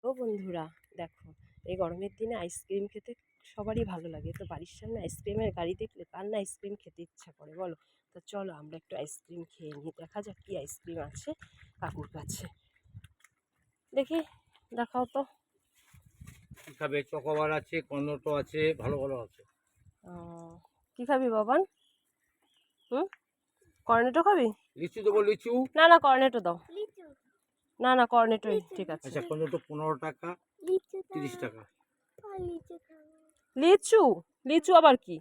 ও বন্ধুরা, দেখো, এই গরমের দিনে আইসক্রিম খেতে সবারই ভালো লাগে। তো বাড়ির সামনে আইসক্রিমের গাড়ি দেখলে কার না আইসক্রিম খেতে ইচ্ছা করে বলো? তো চলো আমরা একটু আইসক্রিম খেয়ে নিই, দেখা যাক কি আইসক্রিম আছে কাকুর কাছে। দেখি, দেখাও তো। কি খাবে? চকোবার আছে, কর্নেটো আছে, ভালো ভালো আছে। কি খাবি বাবান? হুম, কর্নেটো খাবি? লিচু দেবো, লিচু। না না, কর্নেটো দাও। না না, কর্নেটোই ঠিক আছে। আচ্ছা, কর্নেটো 15 টাকা, 30 টাকা। লিচু? লিচু আবার কি?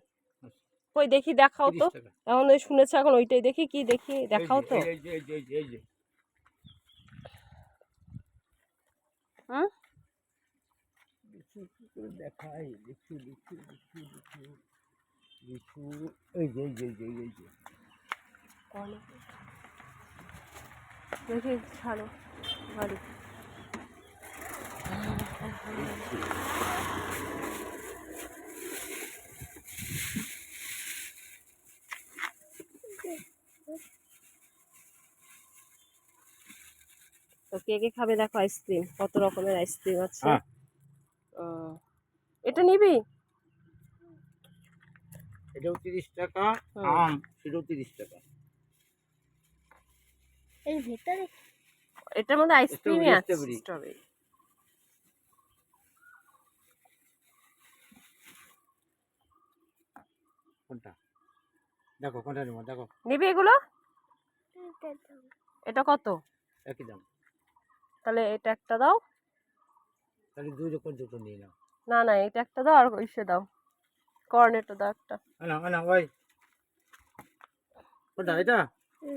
কই দেখি, দেখাও তো। 30 টাকা। এখন ওই শুনেছে, এখন ওইটাই দেখি, কি দেখি, দেখাও তো। এই যে হুম, লিচু কি করে দেখাই? লিচু লিচু লিচু লিচু লিচু। এই যে দেখি, ছাড়ো গাড়ি। তো কে কে খাবে দেখো আইসক্রিম, কত রকমের আইসক্রিম আছে। হ্যাঁ, এটা নিবি? এটাও 30 টাকা। হুম, আম, সেটাও 30 টাকা। এর ভিতরে এটার মধ্যে আইসক্রিমই স্ট্রবেরি, আছে, স্ট্রবেরি। স্ট্রবেরি। কোনটা? দেখো কোনটা নেবো, দেখো। নিবি এগুলো? এটা কত? একই দাম। তাহলে এটা একটা দাও। তাহলে দুই রকম দুটো নিয়ে নাও। না না, এটা একটা দাও আর ইসে দাও, কর্নেটো দাও একটা। না না, ওই কোনটা? এটা